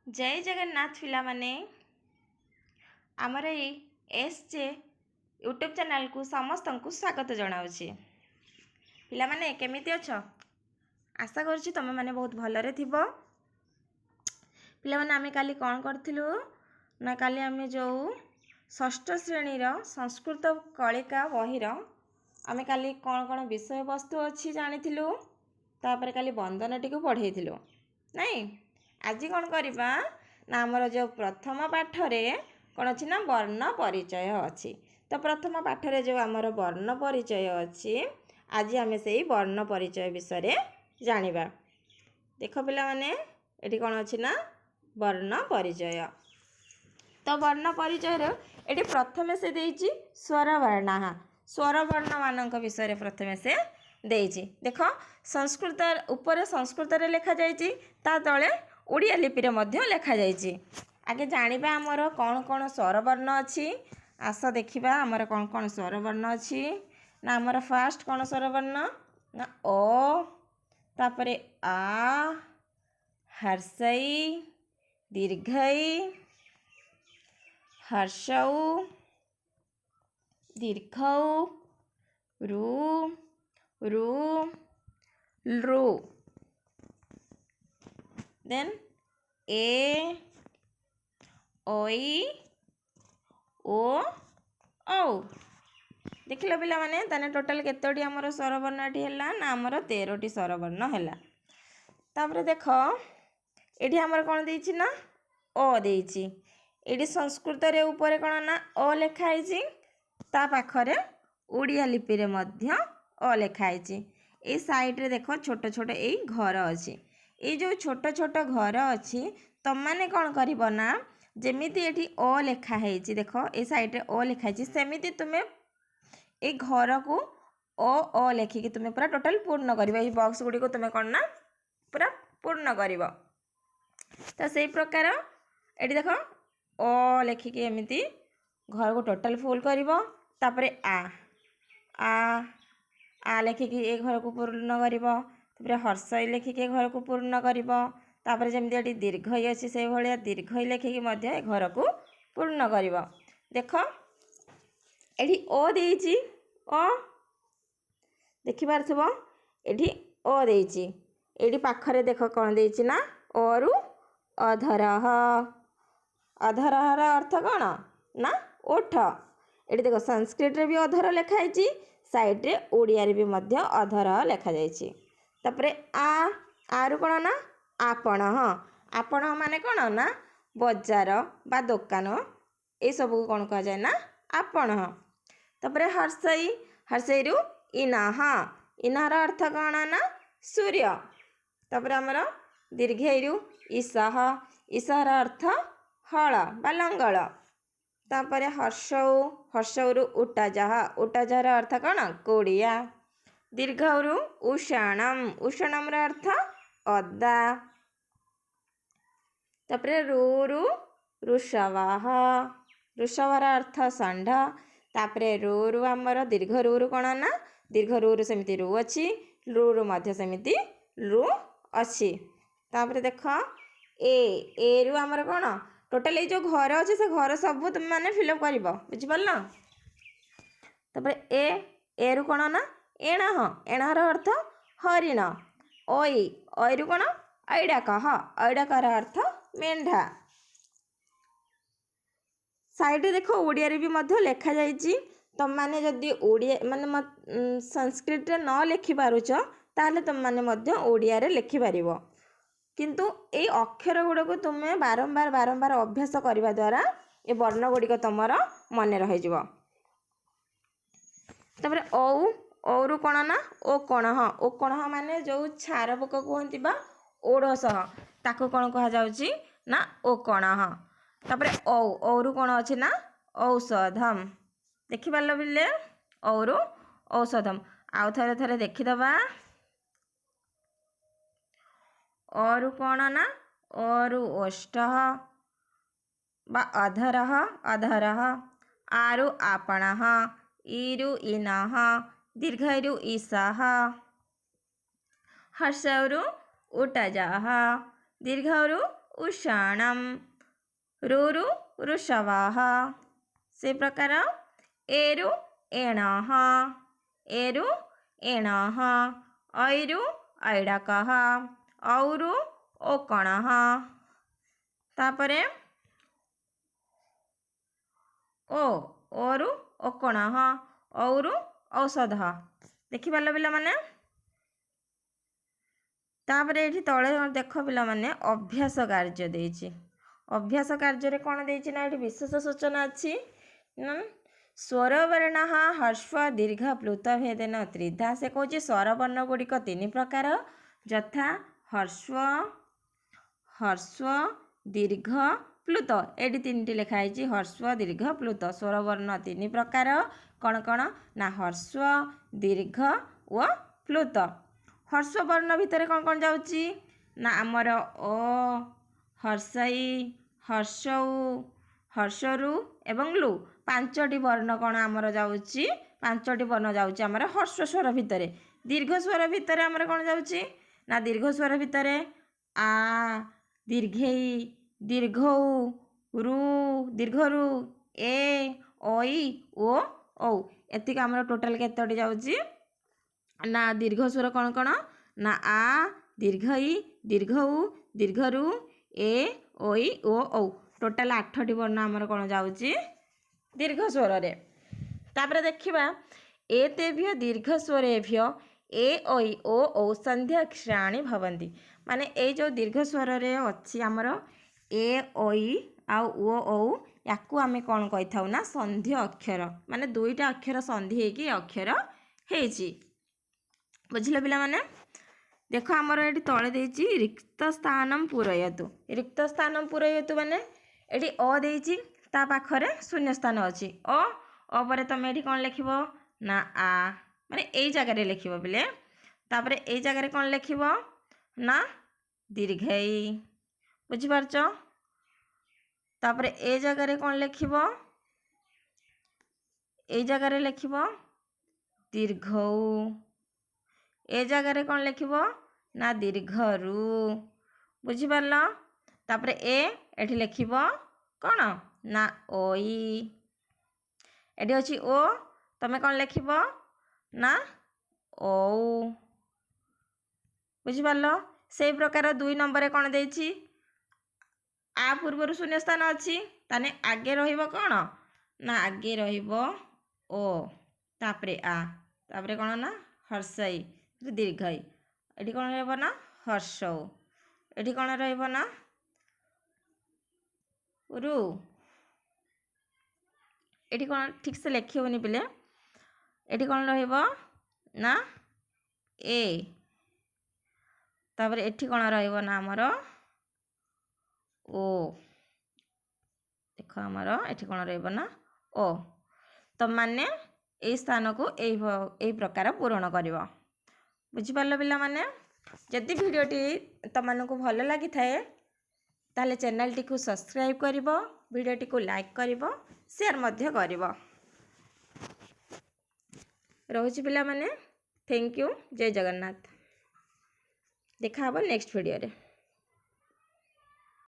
जय जगन्नाथ पिला माने आमर एस जे यूट्यूब चैनल को समस्त को स्वागत जनाऊँगी। पिला माने केमिति अछ? आशा करुँची तुम मैंने बहुत भलरे थिबो। पिला माने आमे काली कौन करथिलु ना काली आमे जो षष्ठ श्रेणी संस्कृत कलिका बहिर आमे काली कौन कौन विषय वस्तु अच्छी जानिथिलु, तापर काली बंदनटी को पढ़ेइथिलु नहीं। आज कौन करवा ना आमर जो प्रथम पाठरे कौन अच्छी ना वर्ण परिचय अच्छी। तो प्रथम पाठरे जो आमर वर्ण परिचय अच्छी, आज आमे से वर्ण परिचय विषय जानिबा। देख पिला माने एठी कौन अच्छी ना वर्ण परिचय। तो वर्ण परिचय एठी प्रथमे से देइची स्वर वर्ण, स्वर वर्ण मानक विषय प्रथमे से देइची। देख संस्कृत ऊपर संस्कृत रे लिखा जाइची, ता तळे ओडिया लिपि रे मध्य लिखा जाइची। आगे जानिबा हमर कौन कौन स्वर वर्ण अछि। आस देखिबा हमर कौन कौन स्वर वर्ण अछि ना। हमर फास्ट कौन स्वर वर्ण ना ओ, तापरे आ, हर्षई, दीर्घई, हर्षऊ, दीर्घऊ, रु, रू, लृ। देन ए, ओई, ओ, औ। देखिल पिला माने ताने टोटल केतोटी हमर स्वर वर्णटी हैला ना हमर 13टी स्वर वर्ण हैला। तापरे देख एठी हमर कोन देइछि ना ओ देइछि। एठी संस्कृत रे ऊपर कोन ना ओ लिखा हैछि, ता पाखरे ओडिया लिपि रे मध्य ओ लिखा हैछि। ए साइड रे देखो छोट छोट ए घर अछि। ए जो छोट छोट घर अछि तम माने कोन करिवो ना जेमिति एठी ओ लिखा हैछि, देखो ए साइड रे ओ लिखा हैछि, सेमिति तुमे ए घर को ओ लिखिकी तुमे पूरा टोटल पूर्ण करिवो। ए बॉक्स गुडी को तुमे कोन ना पूरा पूर्ण करिवो। तो सेही प्रकार एठी देखो ओ लिखिकी एमिति घर को टोटल फुल करिवो। तापरे आ लिखिकी ए घर को पूर्ण करिवो। तापरे हर्षई लिखिकी घर को पूर्ण करिवो। तापरे जेमिति एठी दीर्घई अछि से भलिया दीर्घई लिखिकी मध्य ए घर को पूर्ण करिवो। देखो एठी ओ देइछि, ओ देखि पारथबो एठी ओ देइछि। एठी पाखरे देखो कोन देइछि ना ओरु अधरह। अधरह र अर्थ कोन ना ओठ। एठी देखो संस्कृत रे भी अधर लिखा हैछि, साइड रे ओडिया रे भी मध्य अधरह लिखा जाइछि। तापरे आरु कोन ना आपण। आपण माने कोन ना बाजार बा दुकान, ए सब को कोन कहा जाय ना आपण। तापरे हर्षई, हर्षई रु इनाह। इनाह र अर्थ कोन ना सूर्य। तापरे हमर दीर्घई रु ईसह। ईसह र अर्थ हळ बा लंगळ। तापरे हर्षऊ, हर्षऊ रु उटाजह। उटाजह र अर्थ कोन कोडिया। दीर्घऊ रु उषाणम। उषाणम र अर्थ अदा। तापरे रु ऋषवाह। ऋषभ र अर्थ षंढ। तापरे रु हमर दीर्घ रु कोन ना दीर्घ रु सेमिति रु अछि, लु मध्य सेमिति लु अछि। तापरे देख ए रु हमर कोन टोटल ए जो घर अछि से घर सब तुम माने फिलअप करिवो, बुझि पल्ला। तापरे ए रु कोन ना एण। एण र अर्थ हरिण। ओई, ओई रु कोन ऐडाक। ऐडाक र अर्थ मेंढा। साइड देखो ओडिया रे भी मध्य लिखा जाइछि। तुम माने जदि ओडिया माने संस्कृत रे न लिखि पारुछ ताले तुम माने मध्य ओडिया रे लिखि पारिवो। किंतु ए अक्षर गुड को तुमे बारंबार बारंबार अभ्यास करबा द्वारा ए वर्ण गुडी को तमर मने रहि जिवो। तापरे औ रु कोन ना ओ कोण। ओ कोण माने जो छार पोक कहंती बा ओडस, ताको कोन कहा जाउची ना ओ कोण। तापरे औ रु कोन अछि ना औषधम। देखि पारलो बिले औ रु औषधम। आउ थरे थरे देखि दबा। औरु कोण ना औरु ओष्ठः बा अधरः, अधरः। आरु आपणः। ईरु इनः। दीर्घईरु ईसः। हर्षौरु उटजः। दीर्घौरु उषाणम रु ऋषवाः से प्रकार एरु एणः एरु एणः ऐरु ऐडकः औरु ओकणः तापरे ओरु ओकणः औरु औषधः देखिपाल पिला माने तापरे एठी तळे देख पिला माने अभ्यास कार्य देछि अभ्यास कार्य रे कोन देछि ना एठी विशेष सूचना अछि स्वरवर्ण ह्रस्व दीर्घ प्लुत भेदेन त्रिधा से कहछि स्वरवर्ण गुड़िक तीन प्रकार यथा ह्रस्व ह्रस्व दीर्घ प्लुत एटी तीन लिखाई ह्रस्व दीर्घ प्लुत स्वरवर्ण तीन प्रकार कौन कौन ना ह्रस्व दीर्घ व प्लुत ह्रस्व वर्ण भितर कौन कौन जाउची ना आमर अ हर्षई हर्षौ हर्षरु एवं लु पांचटी वर्ण कौन आमर जाउची पांचटी वर्ण जाउची आमर ह्रस्व स्वर भितर दीर्घ स्वर भितर आमर कौन जाउची ना दीर्घ स्वर भितर आ दीर्घई दीर्घौ रु दीर्घरु ए ओई ओ औ एतिक आमर टोटल केतोटी जाउची ना दीर्घ स्वर कौन कौन ना आ दीर्घई दीर्घौ दीर्घरु ए ओई ओ औ टोटल 8टी वर्ण आमर कौन जाउची दीर्घ स्वर रे तापर देखिबा एतेभ्य दीर्घ स्वरेभ्य ए ओई ओ औ संध्याक्षराणि भवन्ति माने ए जो दीर्घ स्वर रे अछि आमर ए ओई आ ओ औ याकू आमे कौन कहि थाउ ना संधि अक्षर माने दुईटा अक्षर संधि हेकी अक्षर हेची बुझिले पिला माने देख आमर एटी तळे देछि रिक्त स्थानम पूरयतु रिक्त स्थानम पूरयतु माने एटी अ देछि ता पाखरे शून्य स्थान अछि अ परे तमे एटी कोन लिखिबो ना आ माने एई जगह रे लिखिबो बिले तापरे एई जगह रे कोन लिखिबो ना दीर्घई बुझि पारछो तापरे ए जगह रे कोन लिखिबो ए जगह रे लिखिबो दीर्घौ ए जगह रे कोन लिखिबो ना दीर्घरु बुझि पारलो तापरे ए एठी लिखिबो कोन ना ओई एठी अछि ओ तमे कोन लिखिबो ना औ बुझि पारलो से प्रकार 2 नंबर रे कोन देछि आ पूर्व शून्य स्थान अच्छी ताने आगे रहिबो कोन ना आगे रहिबो ओ तापरे आ तापरे कोन ना हर्षई दीर्घई एठी कोन रहबो ना हर्षौ एठी कोन रहबो ना रु एठी कोन ठीक से लिखि होनी पिले एठी कोन रहबो ना ए तापरे एठी कोन रहबो ना हमर ओ देख आमर एठी कोन रहबो ना ओ तो माने ए स्थान को ए प्रकार पूरण करिवो बुझि पारलो पिला माने जदि वीडियोटी तमनको भल लागि थाए ताले चैनल टी को सब्सक्राइब करिवो वीडियोटी को लाइक करिवो शेयर मध्य करिवो रहुछि पिला माने थैंक यू जय जगन्नाथ देखा हबो नेक्स्ट वीडियो रे।